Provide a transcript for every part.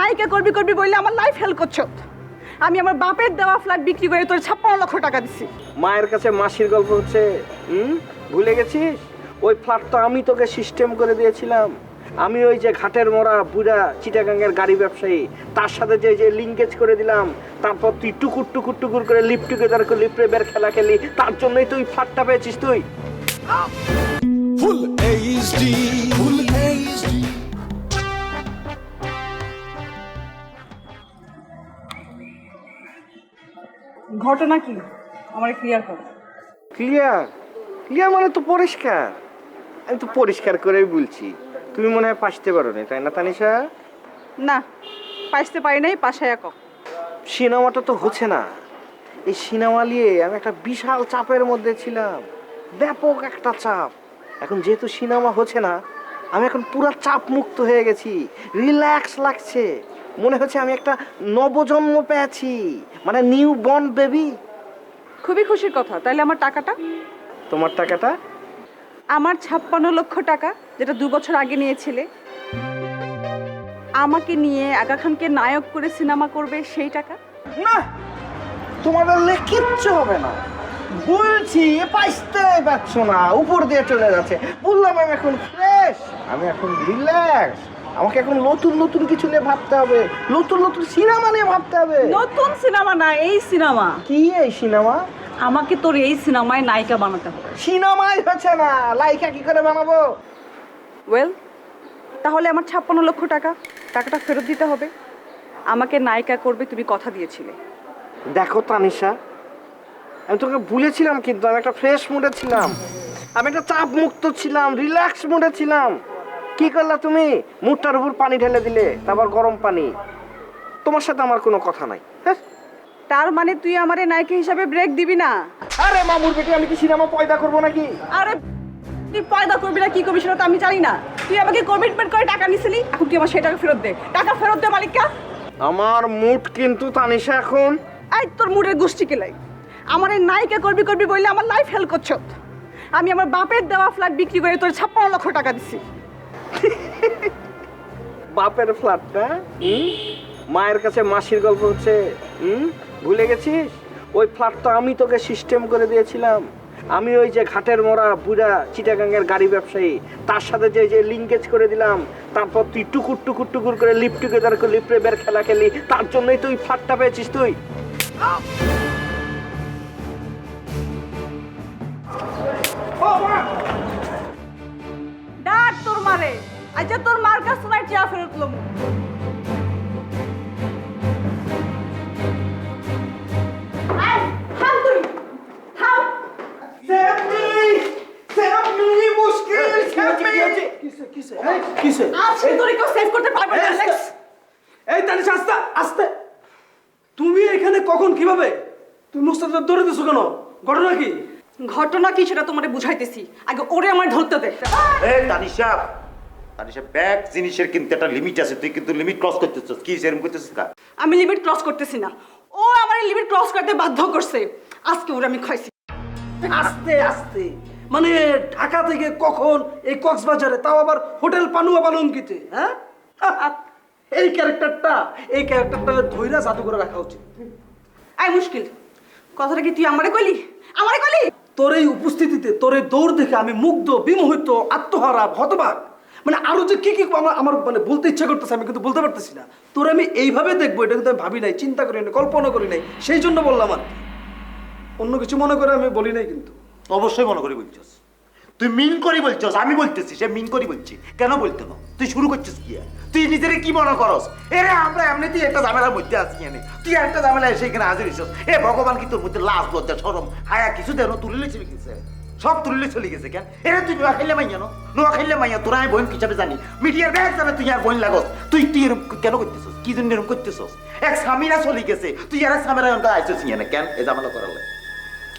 নায়িকা করবি করবি বললে আমার লাইফ হেল্প করছো। আমি আমার বাপের দেওয়া ফ্ল্যাট বিক্রি করে তোর 56 লক্ষ টাকা দিছি। মায়ের কাছে মাসির গল্প হচ্ছে, ভুলে গেছিস? ওই ফ্ল্যাটটা আমি তোকে সিস্টেম করে দিয়েছিলাম। আমি ওই যে ঘাটের মোড়া বুড়া চিটাগাঙ্গের গাড়ি ব্যবসায়ী, তার সাথে যে লিঙ্কেজ করে দিলাম। তারপর তুই টুকুর টুকুর টুকুর করে লিফট টুগেদার করে লিফটে বের খেলা খেলি, তার জন্যই তুই ফ্ল্যাটটা পেয়েছিস তুই। Full HD, full HD. ঘটনা কি আমার ক্লিয়ার কর। ক্লিয়ার ক্লিয়ার মানে তো পরিষ্কার। আমি তো পরিষ্কার করেই বলছি। তুমি মনে হয় পাসতে পারো না, তাই না তানিশা? না, পাইতে পারি নাই, পাশায় এক। সিনেমাটা তো হচ্ছে না। এই সিনেমা নিয়ে আমি একটা বিশাল চাপের মধ্যে ছিলাম, ব্যাপক একটা চাপ। এখন যেহেতু সিনেমা হচ্ছে না, আমি এখন পুরো চাপ মুক্ত হয়ে গেছি, রিল্যাক্স লাগছে। মনে হচ্ছে আমি একটা নবজন্ম পেয়েছি, মানে নিউ বর্ন বেবি। খুবই খুশির কথা। তাইলে আমার টাকাটা? তোমার টাকাটা? আমার 56 লক্ষ টাকা, যেটা 2 বছর আগে নিয়েছিলে। আমাকে নিয়ে আগা খানকে নায়ক করে সিনেমা করবে, সেই টাকা? না, তোমার কিচ্ছু হবে না বলছি। পাইতে পারছো না, উপর দিয়ে চলে যাচ্ছে। বললাম আমি এখন ফ্রেশ, আমি এখন রিল্যাক্স। আমাকে এখন নতুন নতুন কিছু নিয়ে ভাবতে হবে, নতুন নতুন সিনেমা নিয়ে ভাবতে হবে। নতুন সিনেমা না, এই সিনেমা। কি এই সিনেমা? আমাকে তোর এই সিনেমায় নায়িকা বানাতে হবে। সিনেমাই হচ্ছে না, লাইকা কি করে বানাবো? ওয়েল, তাহলে আমার 56 লক্ষ টাকাটা ফেরত দিতে হবে। আমাকে নায়িকা করবে, তুমি কথা দিয়েছিলে। দেখো তানিশা, আমি তোকে বলেছিলাম, কিন্তু আমি একটা ফ্রেশ মুডে ছিলাম, আমি একটা চাপ মুক্ত ছিলাম, রিল্যাক্স মুডে ছিলাম। কি করলা তুমি? মুডটার উপর পানি ঢেলে দিলে, তারপর গরম পানি। তোমার সাথে আমার কোনো কথা নাই। হ্যাঁ, তার মানে তুই আমারে নায়িকা হিসাবে ব্রেক দিবি না? আরে মামুর বেটি, আমি কি সিনেমা পয়দা করবো নাকি? আরে তুই পয়দা করবি না কি করবি সেটা তো আমি জানি না। তুই আমাকে কমিটমেন্ট করে টাকা নিছিলি, এখন তুই আমার সেই টাকা ফেরত দে। টাকা ফেরত দে মালিককে। আমার মুড কিন্তু তানিশা এখন। এই তোর মুডের গোষ্ঠী কেলাই। আমার এই নায়িকা করবি বললে আমার লাইফ হেল্প করছো। আমি আমার বাপের দেওয়া ফ্ল্যাট বিক্রি করে তোর 56 লক্ষ টাকা দিছি। বাপের ফ্ল্যাটটা? মায়ের কাছে মাসির গল্প হচ্ছে, ভুলে গেছিস? ওই ফ্ল্যাটটা আমি তোকে সিস্টেম করে দিয়েছিলাম। আমি ওই যে ঘাটের মোড়া বুড়া চিটাগাঙ্গের গাড়ি ব্যবসায়ী, তার সাথে যে লিঙ্কেজ করে দিলাম। তারপর তুই টুকুর টুকুর টুকুর করে লিফট টুগেদার করে লিফটে বের খেলা খেলি, তার জন্যই তুই ফ্ল্যাটটা পেয়েছিস তুই। ডাক তোর মারে। আচ্ছা তোর মার কাছ থেকে চেয়া ফেরত লম। তুমি এখানে কখন কিভাবে? তুমি মুস্তাফা ধরে দিছো কেন? ঘটনা কি? ঘটনা কি সেটা তোমারে বুঝাইতেছি, আগে ওরে আমার ধরতে দে। এই তানিশা, তানিশা, ব্যাগ জিনিসের কিন্তু একটা লিমিট আছে। তুই কিন্তু লিমিট ক্রস করতেছিস। কি সেরকম করতেছিস? আমি লিমিট ক্রস করতেছি না, ও আমার লিমিট ক্রস করতে বাধ্য করছে। আজকে ওরে আমি খাইছি। আস্তে আস্তে মানে ঢাকা থেকে কখন এই কক্সবাজারে, তাও আবার হোটেল পানুয়া পালঙ্কিতে, হ্যাঁ? এই ক্যারেক্টারটা ধইরা জাদু করে রাখা উচিত। আই মুশকিল, কথাটা কি তুই আমারে কইলি? তোর এই উপস্থিতিতে, তোর এই দৌড় দেখে আমি মুগ্ধ, বিমোহিত, আত্মহারা, হতবাক। মানে আরো যে কি আমার মানে বলতে ইচ্ছা করতেছে, আমি কিন্তু বলতে পারতেছি না। তোর আমি এইভাবে দেখবো এটা কিন্তু আমি ভাবি নাই, চিন্তা করি নাই, কল্পনা করি নাই। সেই জন্য বললাম। আর অন্য কিছু মনে করে আমি বলি নাই কিন্তু। অবশ্যই মনে করি বলছিস। তুই মিন করি বলছিস। আমি বলতেছি সে মিন করি বলছি। কেন বলতে না? তুই শুরু করছিস কি? তুই নিজের কি মনে করস? এরে আমরা এমনিতেই একটা ঝামেলার মধ্যে আছি। তুই একটা ঝামেলা এসে এখানে হাজির হইছিস। এ ভগবান কি তোর মধ্যে লাজ লজ্জা শরম হায়া কিছু দেন তুলিলে চলে গেছে? সব তুলিলে চলে গেছে কেন? এরে তুই নোয়া খাইলে মাইয়া নোয়া খাইলে মাইয়া তোরা আমি বোন হিসাবে জানি। মিডিয়ার ব্যাগ জানে তুই আর বোন লাগস। তুই এরকম কেন করতেছিস? কি জন্য এরকম করতেছিস? এক স্বামীরা চলে গেছে, তুই আর এক স্বামীরা আইসিস কেন? এ ঝামেলা করালে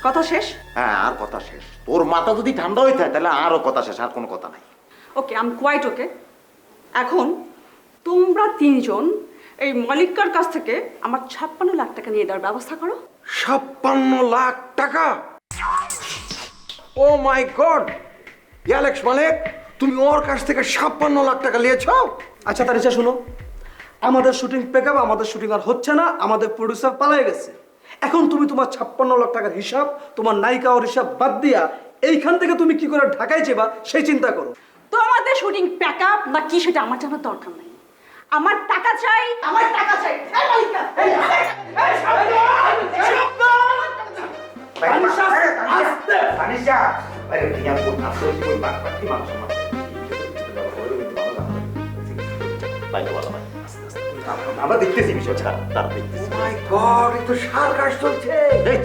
কথা শেষ? হ্যাঁ, আর কথা শেষ। তোর মাথা যদি ঠান্ডা হয়ে থাকে তাহলে আরও কথা শেষ, আর কোনো কথা নাই। ওকে, আই এম কোয়াইট ওকে। এখন তোমরা তিনজন এই মালিকার কাছ থেকে আমার 56 লাখ টাকা নিয়ে দেওয়ার ব্যবস্থা করো। 56 লাখ টাকা? ও মাই গড! অ্যালেক্স মালিক, তুমি ওর কাছ থেকে 56 লাখ টাকা নিয়েছো? আচ্ছা তানিশা শোনো, আমাদের শুটিং প্যাকআপ, আমাদের শুটিং আর হচ্ছে না, আমাদের প্রডিউসার পালিয়ে গেছে। এখন তুমি তোমার 56 লাখ টাকার হিসাব, তোমার নায়িকা ওর হিসাব বাদ দিয়া এইখান থেকে তুমি কি করে ঢাকায় যাবা সেই চিন্তা করো। তোমাদের শুটিং প্যাক আপ না কি সেটা আমার জানার দরকার নাই। আমার টাকা চাই, আমার টাকা চাই। এই মালিকা, এই, তানিশা, আরে ভैया কোন আসল কোন বাকপাতি মানুষ আমার বাইরে বলা ভাই আমরা দেখতেছি বিষয়টা, তারা দেখতেছি। মাই গড, এই তো সার কাজ চলছে। এই